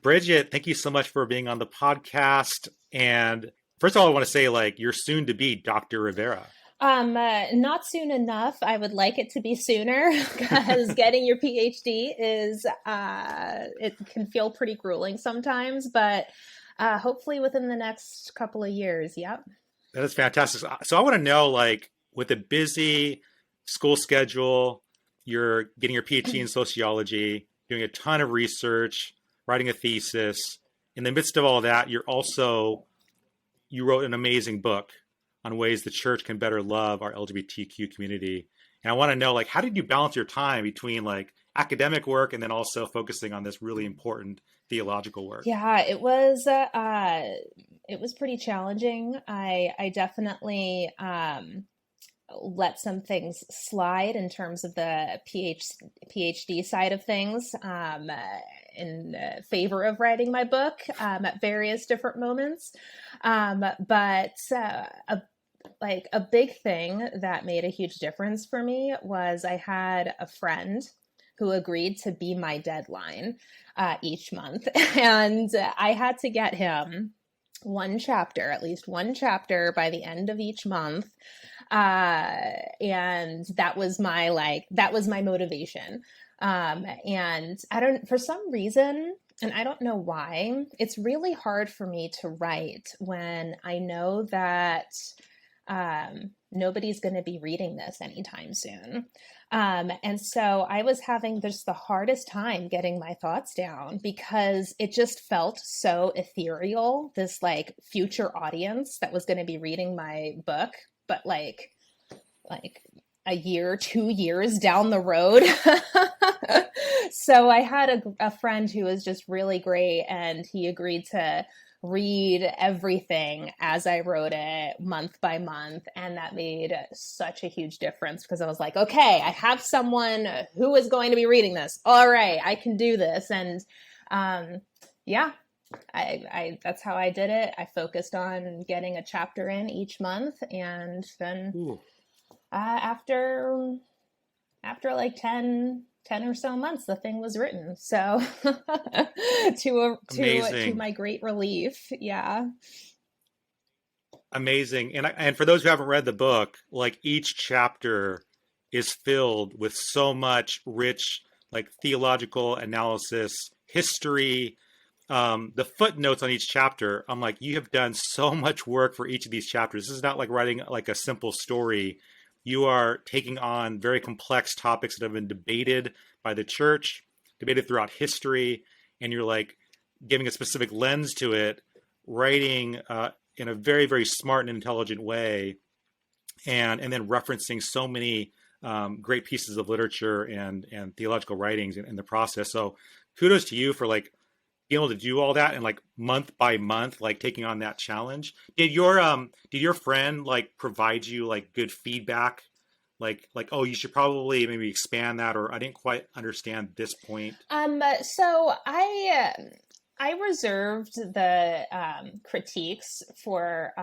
Bridget, thank you so much for being on the podcast. And first of all, I want to say, like, you're soon to be Dr. Rivera. Not soon enough. I would like it to be sooner because getting your PhD is, it can feel pretty grueling sometimes, but hopefully within the next couple of years. Yep. That is fantastic. So I want to know, like, with a busy school schedule, you're getting your PhD in sociology, doing a ton of research, writing a thesis. In the midst of all that, you wrote an amazing book on ways the church can better love our LGBTQ community. And I want to know, like, how did you balance your time between like academic work and then also focusing on this really important theological work? Yeah, it was pretty challenging. I definitely let some things slide in terms of the PhD side of things, in favor of writing my book at various different moments. But a big thing that made a huge difference for me was I had a friend who agreed to be my deadline each month. And I had to get him at least one chapter by the end of each month. And that was my motivation. And for some reason, and I don't know why, it's really hard for me to write when I know that nobody's going to be reading this anytime soon. And so I was having just the hardest time getting my thoughts down because it just felt so ethereal, this like future audience that was going to be reading my book, but like a year, 2 years down the road. So I had a friend who was just really great, and he agreed to read everything as I wrote it month by month. And that made such a huge difference because I was like, okay, I have someone who is going to be reading this. All right, I can do this. And yeah, I that's how I did it. I focused on getting a chapter in each month. And then after like 10 or so months, the thing was written. So to my great relief. Yeah. Amazing. And for those who haven't read the book, like each chapter is filled with so much rich, like theological analysis, history, the footnotes on each chapter. I'm like, you have done so much work for each of these chapters. This is not like writing like a simple story. You are taking on very complex topics that have been debated by the church, debated throughout history, and you're like giving a specific lens to it, writing in a very, very smart and intelligent way, and then referencing so many great pieces of literature and theological writings in the process. So kudos to you for like being able to do all that and like month by month, like taking on that challenge. Did your friend like provide you like good feedback? Like, oh, you should probably maybe expand that, or I didn't quite understand this point. So I reserved the critiques for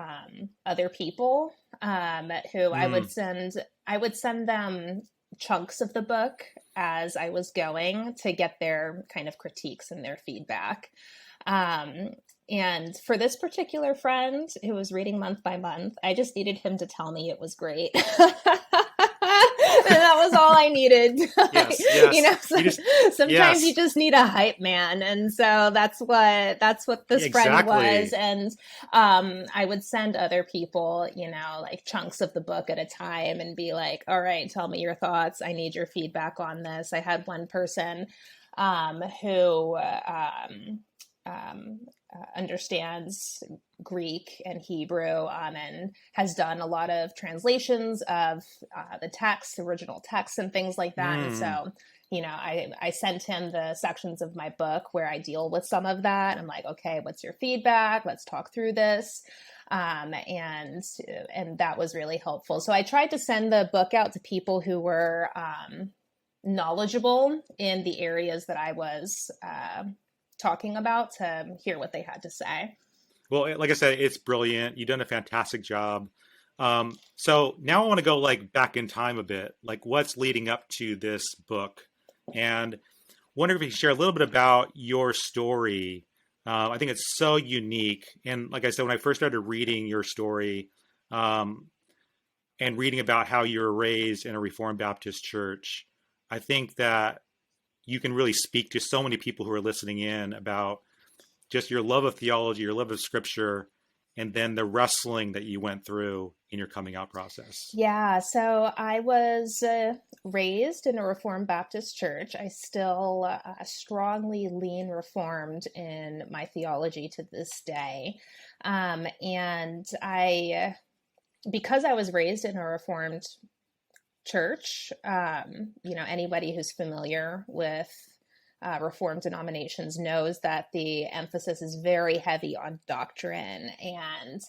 other people who I would send them chunks of the book as I was going to get their kind of critiques and their feedback. And for this particular friend who was reading month by month, I just needed him to tell me it was great. And that was all I needed. Yes, yes. You know, sometimes you just need a hype man. And so that's what this friend was. And I would send other people, you know, like chunks of the book at a time and be like, all right, tell me your thoughts. I need your feedback on this. I had one person who understands Greek and Hebrew and has done a lot of translations of the original text and things like that. And so, you know, I sent him the sections of my book where I deal with some of that. I'm like, okay, what's your feedback? Let's talk through this. And that was really helpful. So I tried to send the book out to people who were knowledgeable in the areas that I was talking about to hear what they had to say. Well, like I said, it's brilliant. You've done a fantastic job. So now I want to go like back in time a bit, like what's leading up to this book. And wonder if you could share a little bit about your story. I think it's so unique. And like I said, when I first started reading your story, um, and reading about how you were raised in a Reformed Baptist church, I think that you can really speak to so many people who are listening in about just your love of theology, your love of scripture, and then the wrestling that you went through in your coming out process. Yeah, so I was raised in a Reformed Baptist church. I still strongly lean Reformed in my theology to this day. And because I was raised in a Reformed church, anybody who's familiar with Reformed denominations knows that the emphasis is very heavy on doctrine and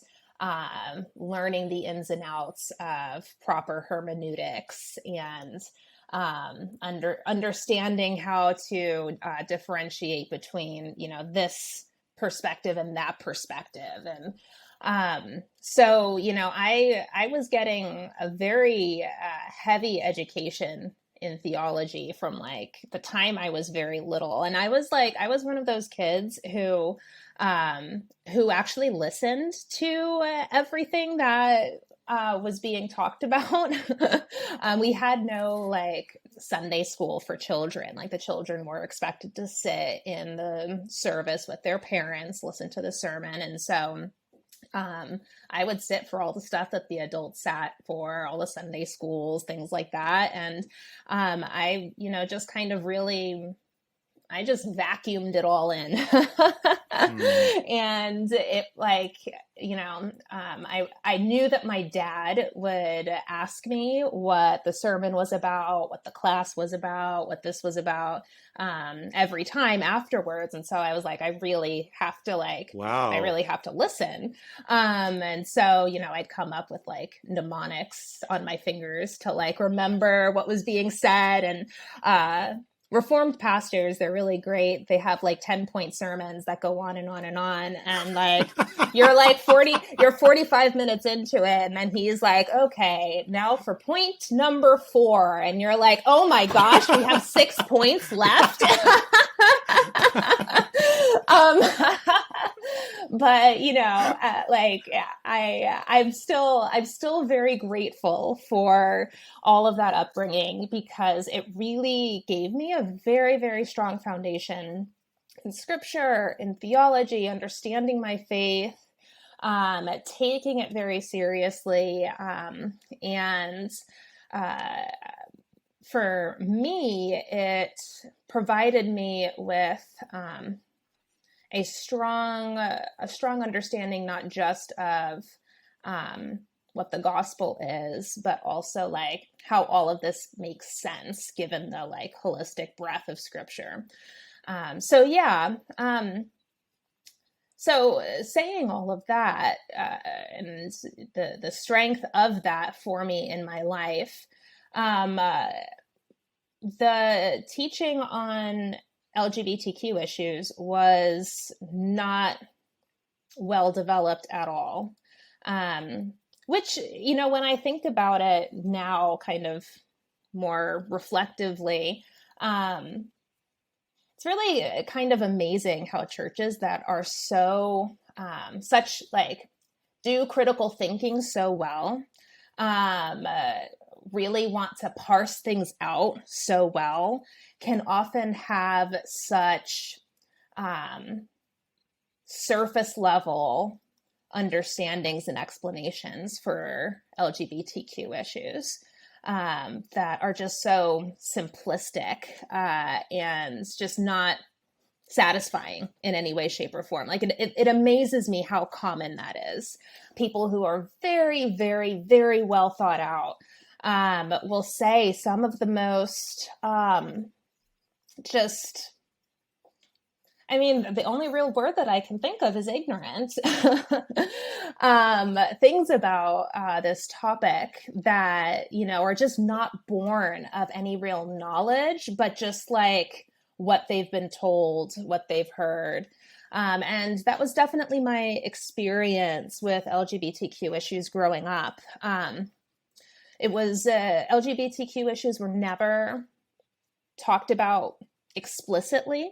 learning the ins and outs of proper hermeneutics and understanding how to differentiate between, this perspective and that perspective. And I was getting a very heavy education in theology from like the time I was very little. And I was one of those kids who actually listened to everything that was being talked about. We had no like Sunday school for children. Like the children were expected to sit in the service with their parents, listen to the sermon. And so I would sit for all the stuff that the adults sat for, all the Sunday schools, things like that. And I just kind of really, I just vacuumed it all in. And it I knew that my dad would ask me what the sermon was about, what the class was about, what this was about, every time afterwards. And so I was like, I really have to listen. And so, I'd come up with like mnemonics on my fingers to like remember what was being said. And, Reformed pastors, they're really great. They have like 10-point sermons that go on and on and on. And like, you're 45 minutes into it. And then he's like, okay, now for point number 4. And you're like, oh my gosh, we have 6 points left. But I'm still very grateful for all of that upbringing because it really gave me a very, very strong foundation in scripture, in theology, understanding my faith, taking it very seriously. And for me, it provided me with a strong understanding, not just of what the gospel is, but also like how all of this makes sense given the like holistic breadth of scripture. So saying all of that and the strength of that for me in my life, the teaching on LGBTQ issues was not well developed at all. Which, when I think about it now kind of more reflectively, it's really kind of amazing how churches that are so, do critical thinking so well, really want to parse things out so well, can often have such surface level understandings and explanations for LGBTQ issues that are just so simplistic and just not satisfying in any way, shape, or form. Like it amazes me how common that is. People who are very, very, very well thought out will say some of the most the only real word that I can think of is ignorant. Things about this topic that, are just not born of any real knowledge, but just like what they've been told, what they've heard. And that was definitely my experience with LGBTQ issues growing up. LGBTQ issues were never talked about explicitly.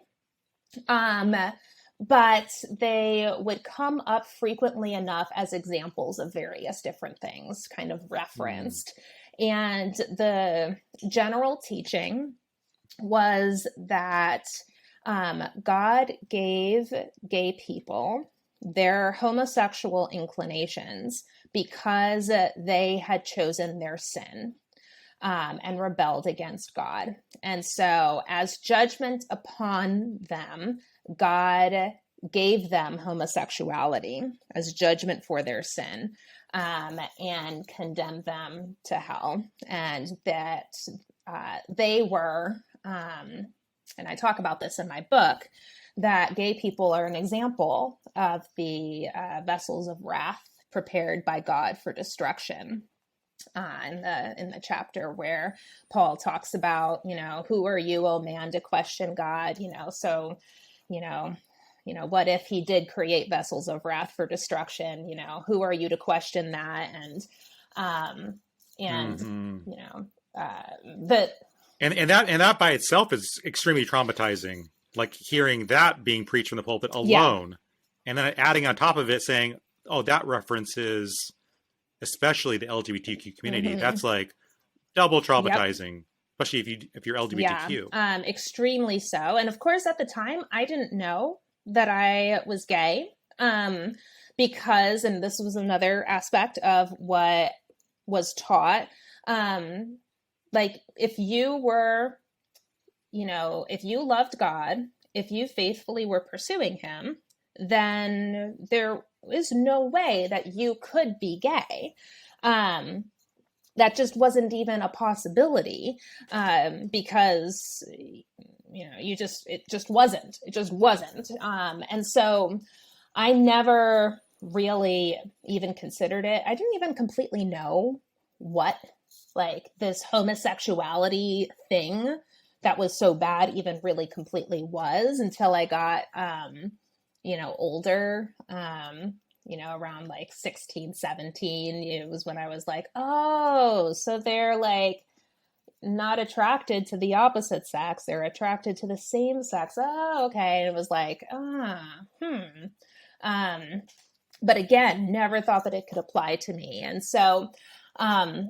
But they would come up frequently enough as examples of various different things kind of referenced. And the general teaching was that God gave gay people their homosexual inclinations because they had chosen their sin and rebelled against God. And so, as judgment upon them, God gave them homosexuality as judgment for their sin, and condemned them to hell. And that they were, and I talk about this in my book, that gay people are an example of the vessels of wrath prepared by God for destruction. In the chapter where Paul talks about, who are you, O man, to question God? So, what if he did create vessels of wrath for destruction? Who are you to question that? That by itself is extremely traumatizing. Like hearing that being preached from the pulpit alone, and then adding on top of it saying, "Oh, that references especially the LGBTQ community." That's like double traumatizing, especially if you're LGBTQ. Yeah, extremely so. And of course, at the time, I didn't know that I was gay, because, and this was another aspect of what was taught, like if you were, if you loved God, if you faithfully were pursuing him, then there is no way that you could be gay. That just wasn't even a possibility, because, it just wasn't. And so I never really even considered it. I didn't even completely know what like this homosexuality thing that was so bad even really completely was until I got, older, around like 16, 17, it was when I was like, oh, so they're like not attracted to the opposite sex. They're attracted to the same sex. Oh, okay. And it was like, but again, never thought that it could apply to me. And so,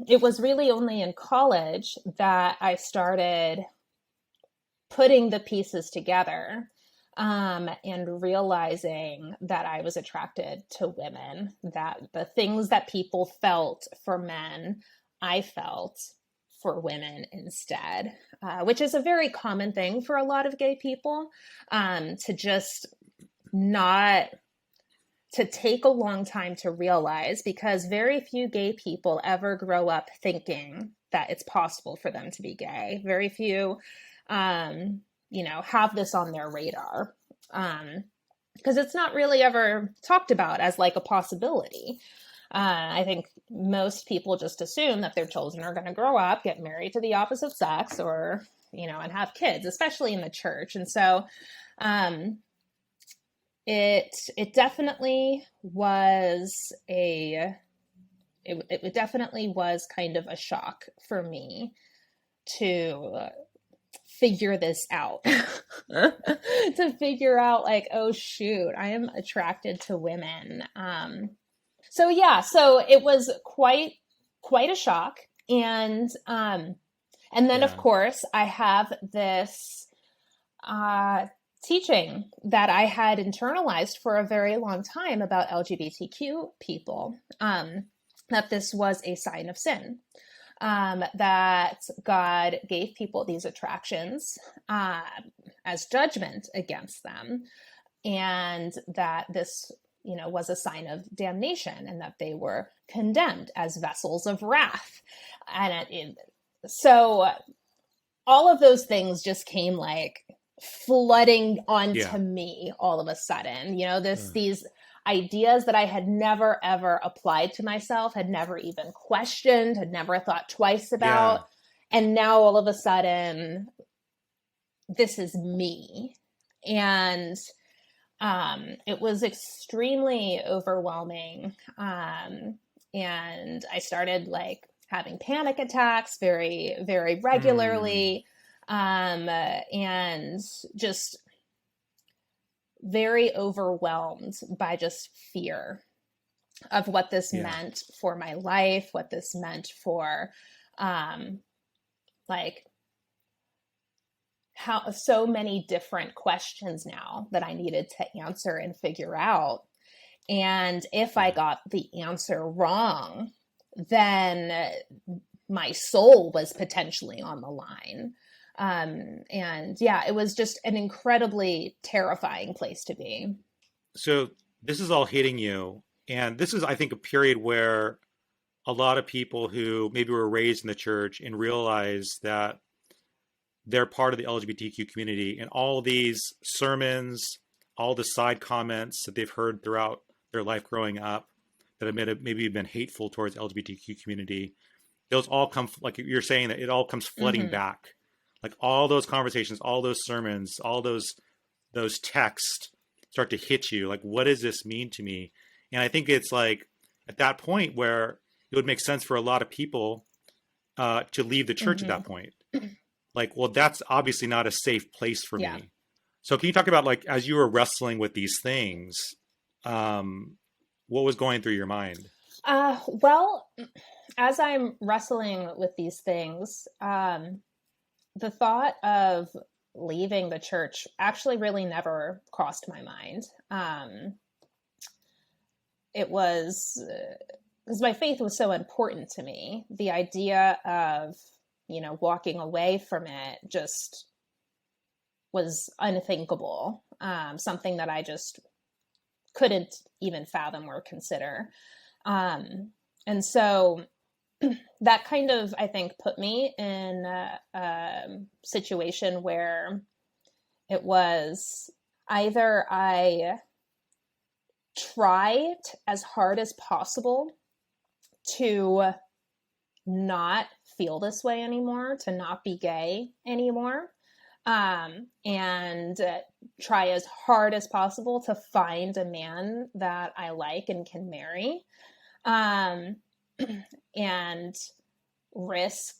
it was really only in college that I started putting the pieces together, and realizing that I was attracted to women, that the things that people felt for men, I felt for women instead, which is a very common thing for a lot of gay people, to just not, to take a long time to realize, because very few gay people ever grow up thinking that it's possible for them to be gay. Very few, have this on their radar, because it's not really ever talked about as like a possibility. I think most people just assume that their children are going to grow up, get married to the opposite sex, or, and have kids, especially in the church. And so, it definitely was it definitely was kind of a shock for me to figure this out, to figure out like, oh shoot, I am attracted to women. So it was quite a shock. And then of course I have this, teaching that I had internalized for a very long time about LGBTQ people, that this was a sign of sin, that God gave people these attractions as judgment against them, and that this, was a sign of damnation, and that they were condemned as vessels of wrath. And so all of those things just came like flooding onto me all of a sudden, these ideas that I had never ever applied to myself, had never even questioned, had never thought twice about. And now all of a sudden, this is me. And it was extremely overwhelming. And I started like having panic attacks very, very regularly. and just very overwhelmed by just fear of what this meant for my life, what this meant for, like, how so many different questions now that I needed to answer and figure out. And if I got the answer wrong, then my soul was potentially on the line. And yeah, it was just an incredibly terrifying place to be. So this is all hitting you. And this is, I think, a period where a lot of people who maybe were raised in the church and realize that they're part of the LGBTQ community, and all these sermons, all the side comments that they've heard throughout their life growing up that have maybe been hateful towards LGBTQ community, those all come, like you're saying, that it all comes flooding back. Like all those conversations, all those sermons, all those texts start to hit you. Like, what does this mean to me? And I think it's like at that point where it would make sense for a lot of people to leave the church at that point. Like, well, that's obviously not a safe place for me. So can you talk about, like, as you were wrestling with these things, what was going through your mind? Well, as I'm wrestling with these things, the thought of leaving the church actually really never crossed my mind. It was because my faith was so important to me. The idea of, walking away from it just was unthinkable. Something that I just couldn't even fathom or consider. And so that kind of, I think, put me in a situation where it was either I tried as hard as possible to not feel this way anymore, to not be gay anymore, and try as hard as possible to find a man that I like and can marry, and risk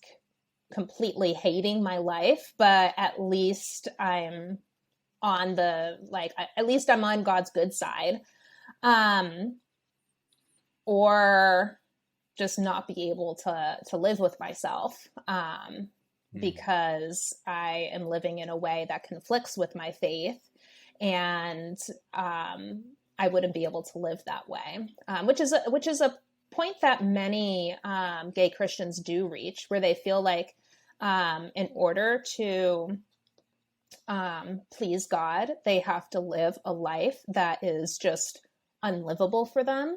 completely hating my life, but at least I'm on at least I'm on God's good side, or just not be able to live with myself, because I am living in a way that conflicts with my faith, and I wouldn't be able to live that way, which is a point that many gay Christians do reach, where they feel like in order to please God, they have to live a life that is just unlivable for them,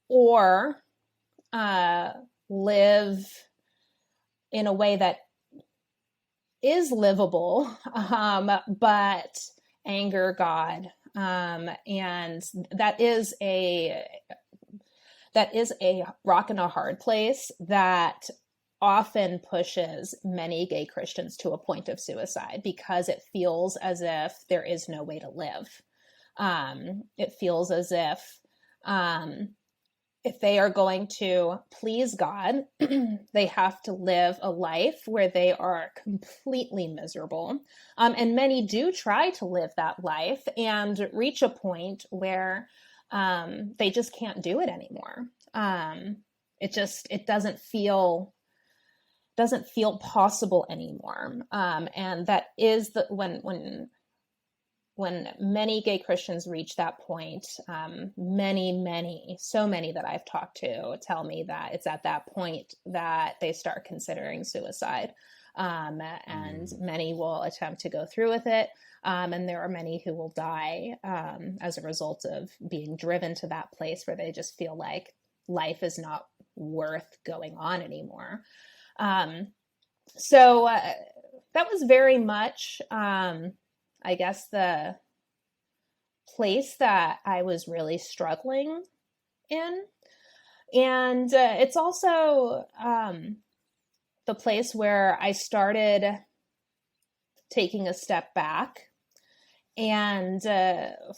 or live in a way that is livable, but anger God. And that is a rock and a hard place that often pushes many gay Christians to a point of suicide, because it feels as if there is no way to live. It feels as if they are going to please God, they have to live a life where they are completely miserable. And many do try to live that life and reach a point where they just can't do it anymore. It doesn't feel possible anymore. And that is when many gay Christians reach that point, so many that I've talked to tell me that it's at that point that they start considering suicide. And many will attempt to go through with it. And there are many who will die as a result of being driven to that place where they just feel like life is not worth going on anymore. So that was very much, I guess, the place that I was really struggling in. And it's also the place where I started taking a step back and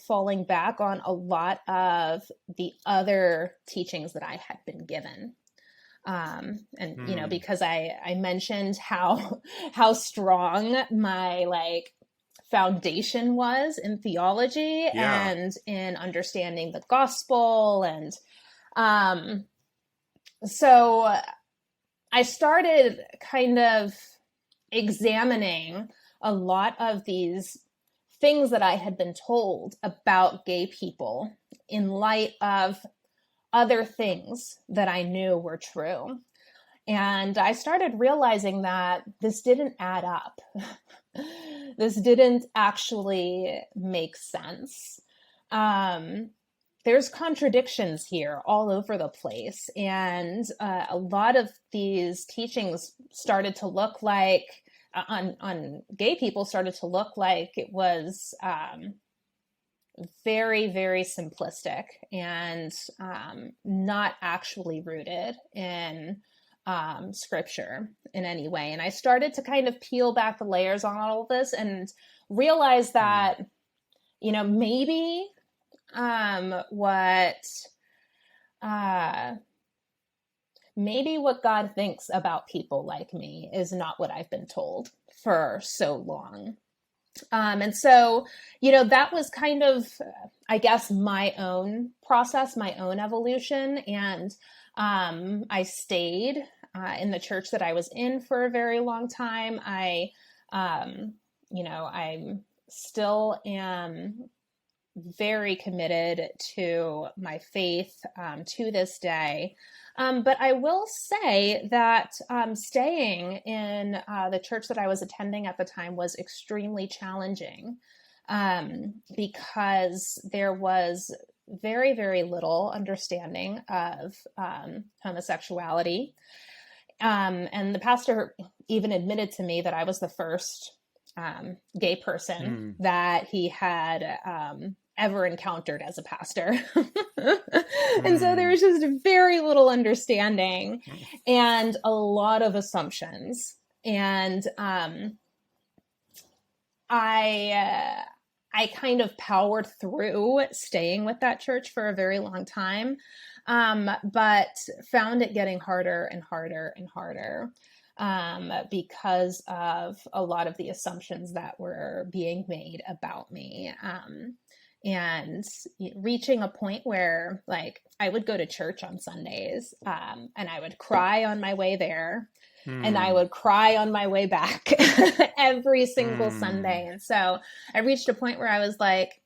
falling back on a lot of the other teachings that I had been given. And, Mm. because I mentioned how strong my like foundation was in theology Yeah. and in understanding the gospel. And um, so I started kind of examining a lot of these things that I had been told about gay people in light of other things that I knew were true. And I started realizing that this didn't add up. This didn't actually make sense. Um, there's contradictions here all over the place. And a lot of these teachings started to look like, on gay people, started to look like it was very, very simplistic and not actually rooted in scripture in any way. And I started to kind of peel back the layers on all of this and realize Mm. that, maybe what uh, maybe what God thinks about people like me is not what I've been told for so long. And so, that was kind of, I guess, my own process, my own evolution. And I stayed in the church that I was in for a very long time. I still am very committed to my faith to this day. But I will say that staying in the church that I was attending at the time was extremely challenging because there was very, very little understanding of homosexuality. And the pastor even admitted to me that I was the first gay person Mm. that he had ever encountered as a pastor. And so there Mm. was just very little understanding and a lot of assumptions. And I kind of powered through staying with that church for a very long time, but found it getting harder and harder and harder because of a lot of the assumptions that were being made about me. And reaching a point where, like, I would go to church on Sundays and I would cry on my way there and I Mm. would cry on my way back every single Mm. Sunday. And so I reached a point where I was like,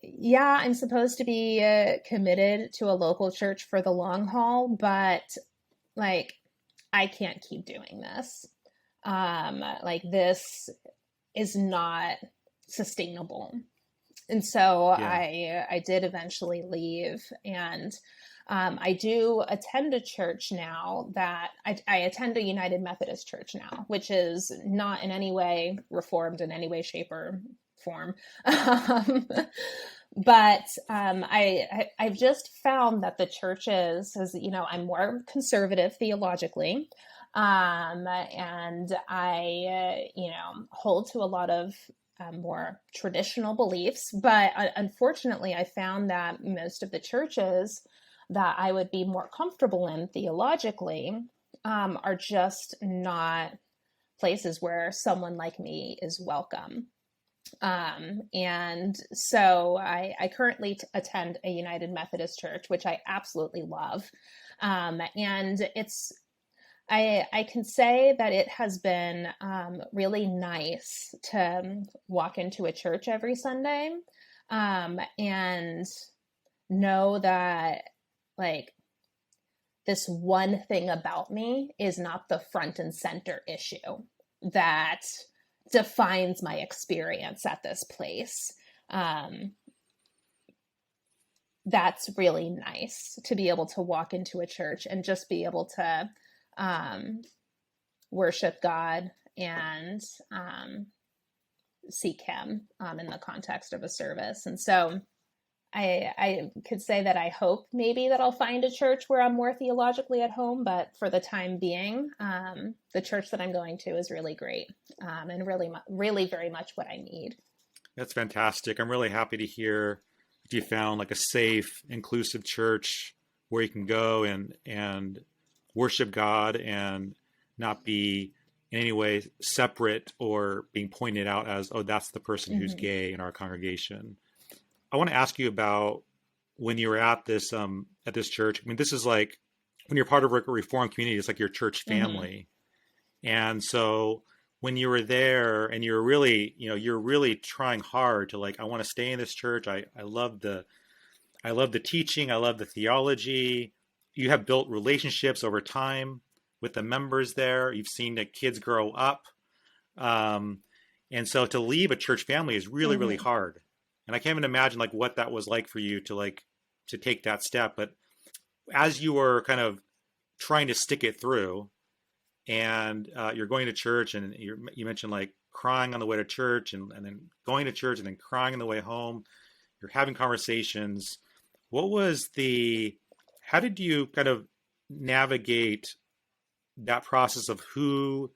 yeah, I'm supposed to be committed to a local church for the long haul, but like, I can't keep doing this. Like, this is not sustainable. And so Yeah. I did eventually leave, and I do attend a church now that I attend a United Methodist church now, which is not in any way reformed in any way, shape, or form. But I've just found that the churches, as I'm more conservative theologically, and I hold to a lot of more traditional beliefs. But unfortunately, I found that most of the churches that I would be more comfortable in theologically are just not places where someone like me is welcome. And so I currently attend a United Methodist church, which I absolutely love. And I can say that it has been really nice to walk into a church every Sunday and know that, like, this one thing about me is not the front and center issue that defines my experience at this place. That's really nice to be able to walk into a church and just be able to worship God and seek Him in the context of a service. And so I could say that I hope maybe that I'll find a church where I'm more theologically at home, but for the time being, the church that I'm going to is really great and really, really very much what I need. That's fantastic. I'm really happy to hear that you found like a safe, inclusive church where you can go and worship God and not be in any way separate or being pointed out as, oh, that's the person who's Mm-hmm. gay in our congregation. I want to ask you about when you were at this church. I mean, this is like when you're part of a Reformed community, it's like your church Mm-hmm. family. And so when you were there and you're really, you're really trying hard to like, I want to stay in this church. I love the teaching. I love the theology. You have built relationships over time with the members there. You've seen the kids grow up. Um, and so to leave a church family is really, really Mm-hmm. hard. And I can't even imagine like what that was like for you to take that step. But as you were kind of trying to stick it through, and you're going to church, and you mentioned like crying on the way to church, and then going to church, and then crying on the way home. You're having conversations. What was how did you kind of navigate that process of who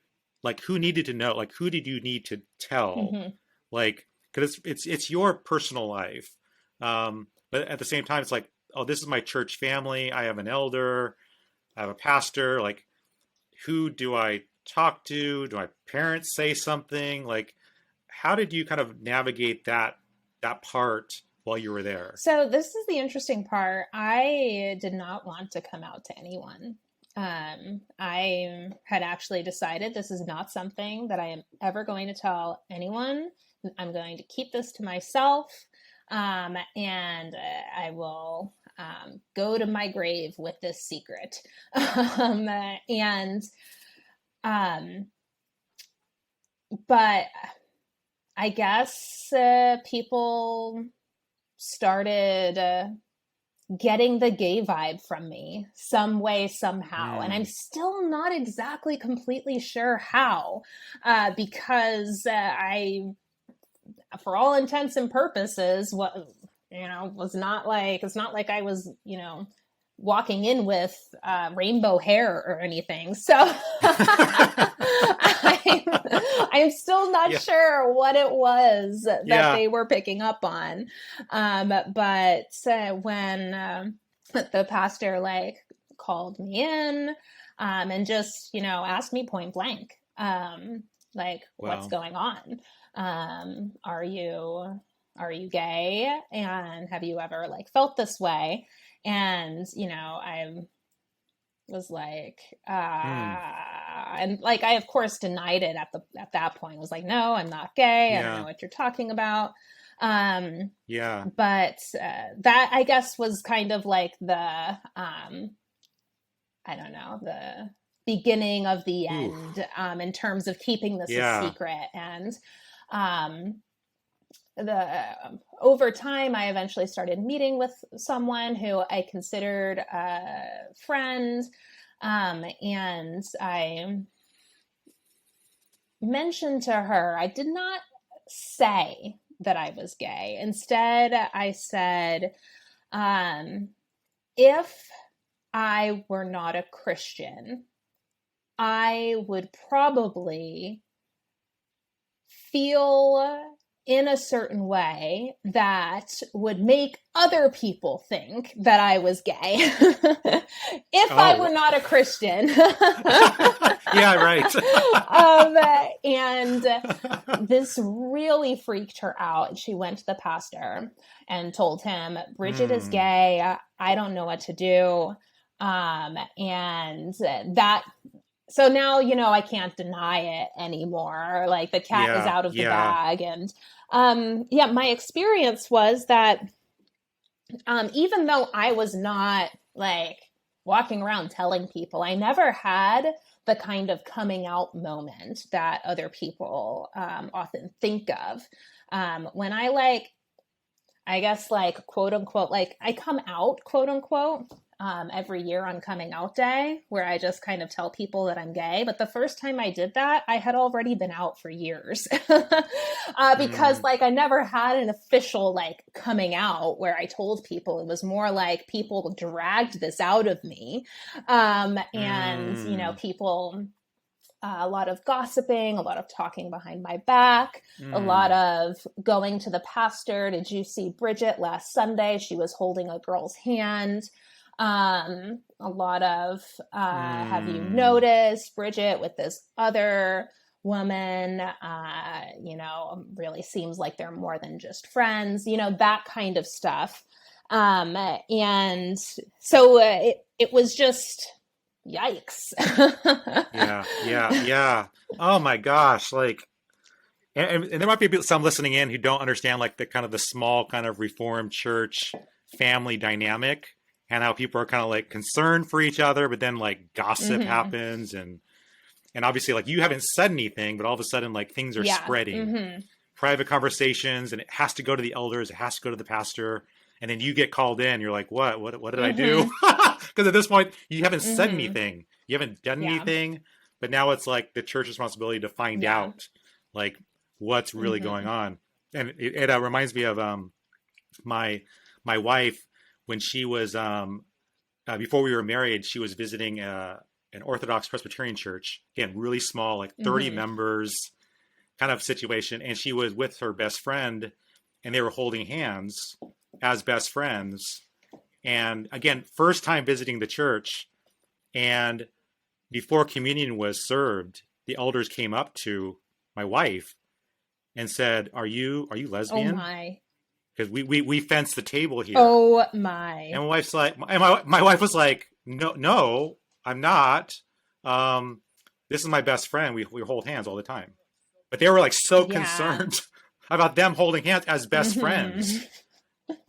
needed to know, like who did you need to tell, Mm-hmm. like, because it's your personal life, but at the same time it's like, oh, this is my church family. I have an elder, I have a pastor. Like, who do I talk to? Do my parents say something? Like, how did you kind of navigate that part while you were there? So this is the interesting part. I did not want to come out to anyone. I had actually decided this is not something that I am ever going to tell anyone. I'm going to keep this to myself, and I will go to my grave with this secret. And but I guess people started getting the gay vibe from me some way, somehow. And I'm still not exactly completely sure how, because for all intents and purposes, was not like, it's not like I was, walking in with rainbow hair or anything. So I'm still not sure what it was that they were picking up on. But when the pastor like called me in and just, asked me point blank, like, what's going on? Are you gay? And have you ever like felt this way? And, I was like, and like, I of course denied it at that point. I was like, no, I'm not gay. I don't know what you're talking about. But that I guess was kind of like the, I don't know, the beginning of the end, in terms of keeping this a secret. And, over time, I eventually started meeting with someone who I considered a friend, and I mentioned to her, I did not say that I was gay. Instead, I said, if I were not a Christian, I would probably feel in a certain way that would make other people think that I was gay if I were not a Christian. Yeah, right. And this really freaked her out. She went to the pastor and told him, Bridget is gay. I don't know what to do. And that... So now, I can't deny it anymore. Like, the cat is out of the bag. And my experience was that even though I was not like walking around telling people, I never had the kind of coming out moment that other people often think of. When I I guess like, quote unquote, like I come out, quote unquote, every year on coming out day, where I just kind of tell people that I'm gay. But the first time I did that, I had already been out for years because like I never had an official like coming out where I told people. It was more like people dragged this out of me. And, people, a lot of gossiping, a lot of talking behind my back, a lot of going to the pastor. Did you see Bridget last Sunday? She was holding a girl's hand. A lot of, have you Mm, noticed Bridget with this other woman, really seems like they're more than just friends, that kind of stuff. And so it was just yikes. yeah, yeah, yeah. Oh my gosh. Like, and there might be some listening in who don't understand like the kind of the small kind of Reformed church family dynamic and how people are kind of like concerned for each other, but then like gossip Hmm. happens and obviously like you haven't said anything, but all of a sudden like things are Yeah. spreading, Hmm. private conversations, and it has to go to the elders, it has to go to the pastor, and then you get called in. You're like, what did I do? Hmm. Because at this point you haven't said Hmm. anything, you haven't done Yeah. anything, but now it's like the church's responsibility to find Yeah. out like what's really going Hmm. on. And it reminds me of my my wife when she was before we were married. She was visiting an Orthodox Presbyterian church, again really small, like 30 Hmm. members kind of situation, and she was with her best friend, and they were holding hands as best friends. And again, first time visiting the church, and before communion was served, the elders came up to my wife and said, are you Oh lesbian? my. Because we fenced the table here. Oh And my. my wife's like, and my wife was like, no, I'm not. Um, this is my best friend. We hold hands all the time. But they were like so Yeah. concerned about them holding hands as best Hmm. friends,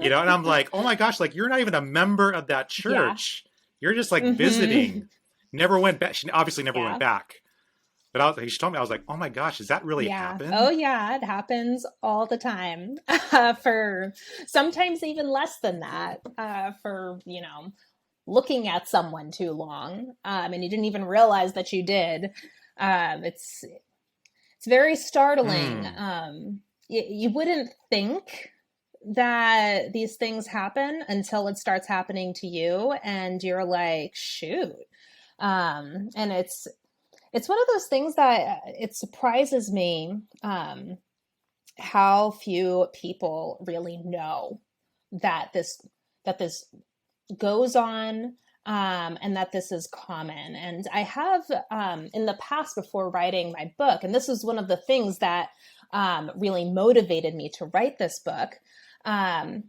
and I'm like, oh my gosh, like you're not even a member of that Yeah. church. You're just like Hmm. visiting. Never went back. She obviously never went Yeah. back. But I was, she told me, I was like, oh my gosh, does that really Yeah. Oh, happen? yeah. It happens all the time. For sometimes even less than that. For looking at someone too long, and you didn't even realize that you did. It's very startling. Hmm. You wouldn't think that these things happen until it starts happening to you, and you're like, shoot. And it's one of those things that it surprises me, how few people really know that this goes on, and that this is common. And I have, in the past, before writing my book, and this was one of the things that really motivated me to write this book, um,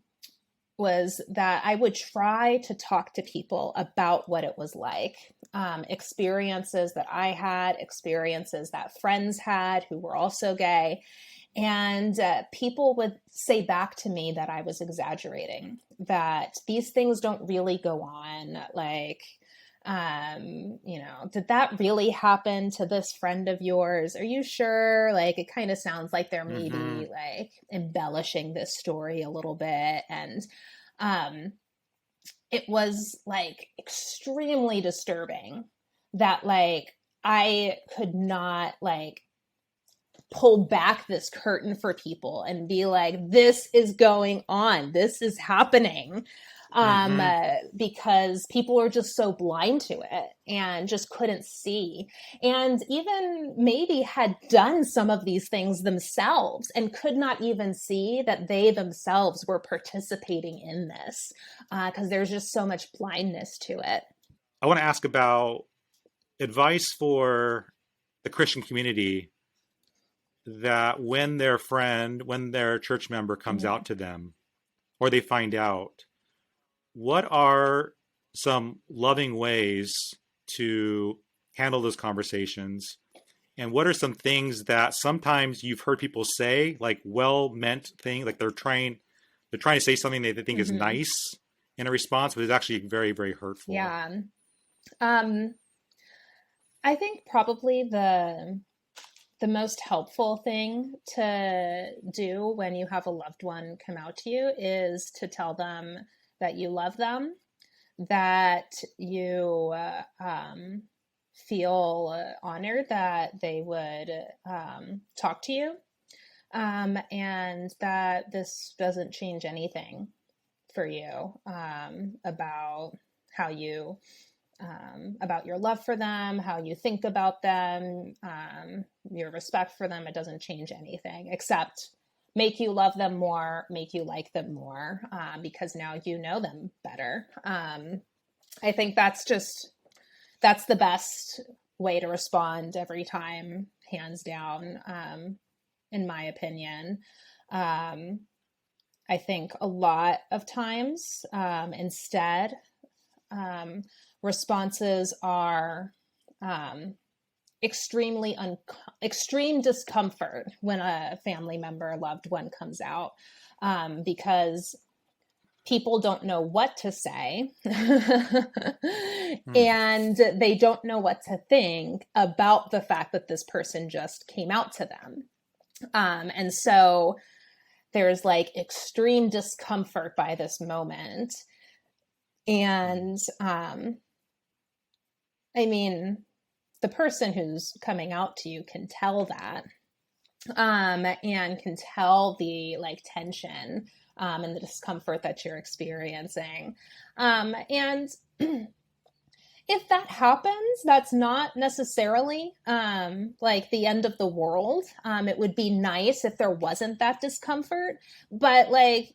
was that I would try to talk to people about what it was like, experiences that I had, experiences that friends had who were also gay. And people would say back to me that I was exaggerating, that these things don't really go on. Like, did that really happen to this friend of yours? Are you sure? Like, it kind of sounds like they're Mm-hmm. maybe like embellishing this story a little bit. And um, it was like extremely disturbing that, like, I could not like pull back this curtain for people and be like, this is going on, this is happening, Mm-hmm. because people are just so blind to it and just couldn't see, and even maybe had done some of these things themselves and could not even see that they themselves were participating in this, because there's just so much blindness to it. I want to ask about advice for the Christian community that when their church member comes Mm-hmm. out to them or they find out, what are some loving ways to handle those conversations? And what are some things that sometimes you've heard people say, like well meant thing, like they're trying to say something they think is Mm-hmm. nice in a response, but it's actually very, very hurtful. Yeah. um I think probably the most helpful thing to do when you have a loved one come out to you is to tell them that you love them, that you feel honored that they would talk to you, and that this doesn't change anything for you, about how you about your love for them, how you think about them, your respect for them. It doesn't change anything except make you love them more, make you like them more, because now you know them better. I think that's the best way to respond every time, hands down, in my opinion. I think a lot of times, instead, responses are extreme discomfort when a family member, a loved one comes out, because people don't know what to say and they don't know what to think about the fact that this person just came out to them. And so there's like extreme discomfort by this moment. And I mean, the person who's coming out to you can tell that, and can tell the like tension and the discomfort that you're experiencing. And if that happens, that's not necessarily like the end of the world. It would be nice if there wasn't that discomfort. But like,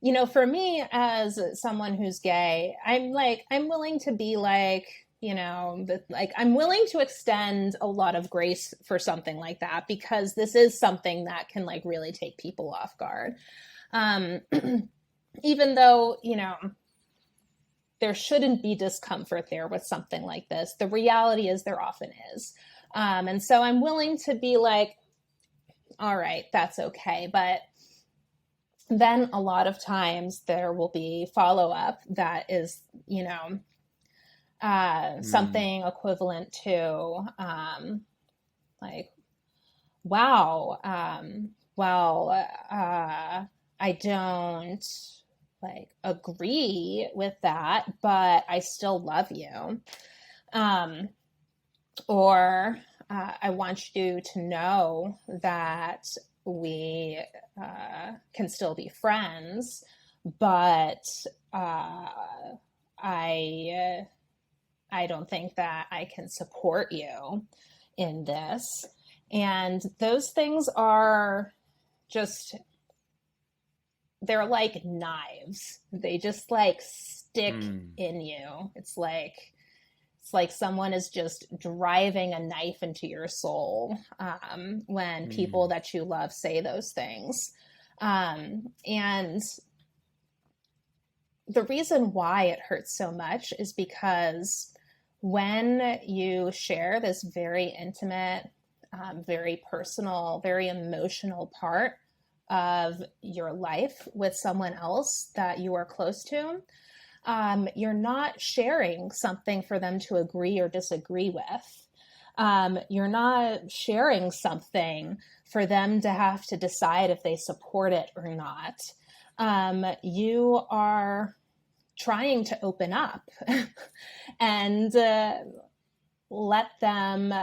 you know, for me as someone who's gay, I'm willing to be like, you know, like I'm willing to extend a lot of grace for something like that, because this is something that can like really take people off guard. Even though, you know, there shouldn't be discomfort there with something like this, the reality is there often is. And so I'm willing to be like, all right, that's okay. But then a lot of times there will be follow-up that is, you know, something equivalent to like, wow, I don't like agree with that, but I still love you. Or I want you to know that we can still be friends, but I don't think that I can support you in this. And those things are just, they're like knives. They just like stick in you. It's like someone is just driving a knife into your soul when people that you love say those things. And the reason why it hurts so much is because when you share this very intimate, very personal, very emotional part of your life with someone else that you are close to, you're not sharing something for them to agree or disagree with. You're not sharing something for them to have to decide if they support it or not. You are trying to open up and let them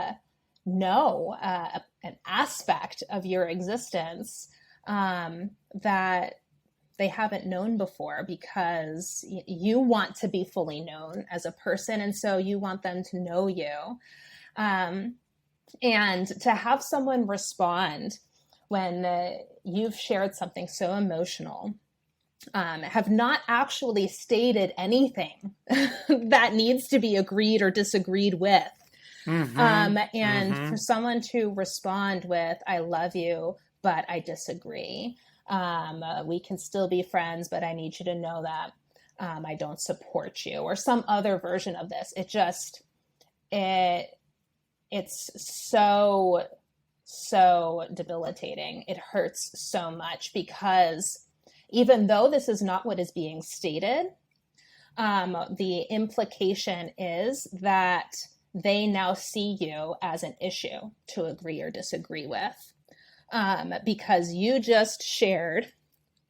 know an aspect of your existence that they haven't known before, because you want to be fully known as a person. And so you want them to know you. And to have someone respond when you've shared something so emotional, have not actually stated anything that needs to be agreed or disagreed with. For someone to respond with, I love you, but I disagree. We can still be friends, but I need you to know that I don't support you, or some other version of this. It's so debilitating. It hurts so much, because even though this is not what is being stated, the implication is that they now see you as an issue to agree or disagree with, because you just shared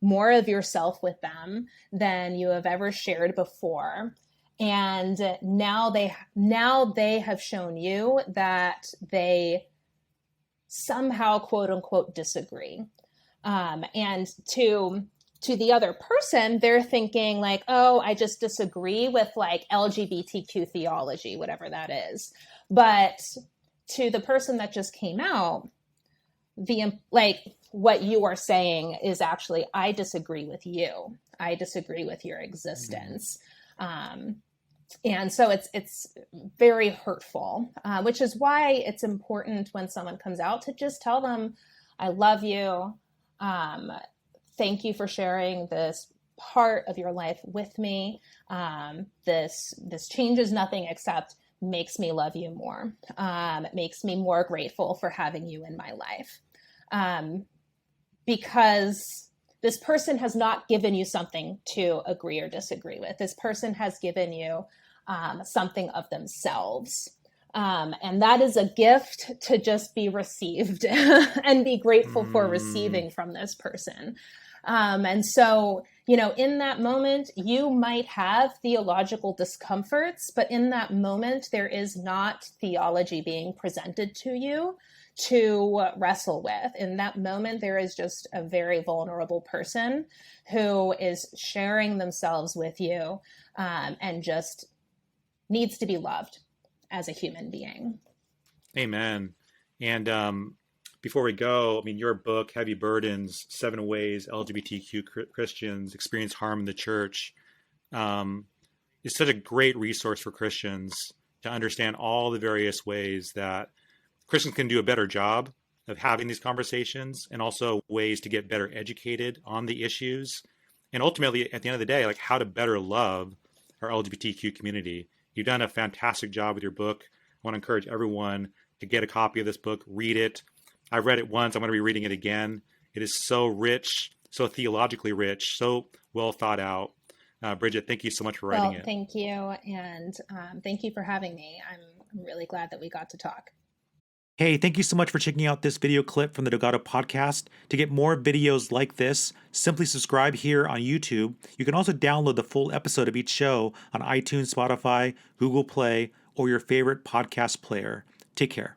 more of yourself with them than you have ever shared before. And now they have shown you that they somehow, quote unquote, disagree. And to the other person, they're thinking like, oh, I just disagree with like LGBTQ theology, whatever that is. But to the person that just came out, what you are saying is actually, I disagree with you. I disagree with your existence. And so it's very hurtful, which is why it's important when someone comes out to just tell them, I love you. Thank you for sharing this part of your life with me. This changes nothing except makes me love you more. It makes me more grateful for having you in my life. Because this person has not given you something to agree or disagree with. This person has given you something of themselves. And that is a gift to just be received and be grateful for receiving from this person. And so, in that moment, you might have theological discomforts, but in that moment, there is not theology being presented to you to wrestle with. In that moment, there is just a very vulnerable person who is sharing themselves with you and just needs to be loved as a human being. Amen. And before we go, your book, Heavy Burdens, 7 Ways LGBTQ Christians Experience Harm in the Church, is such a great resource for Christians to understand all the various ways that Christians can do a better job of having these conversations, and also ways to get better educated on the issues. And ultimately, at the end of the day, like how to better love our LGBTQ community. You've done a fantastic job with your book. I want to encourage everyone to get a copy of this book, read it. I've read it once. I'm going to be reading it again. It is so rich, so theologically rich, so well thought out. Bridget, thank you so much for writing it. Thank you. And thank you for having me. I'm really glad that we got to talk. Hey, thank you so much for checking out this video clip from the Delgado podcast. To get more videos like this, simply subscribe here on YouTube. You can also download the full episode of each show on iTunes, Spotify, Google Play, or your favorite podcast player. Take care.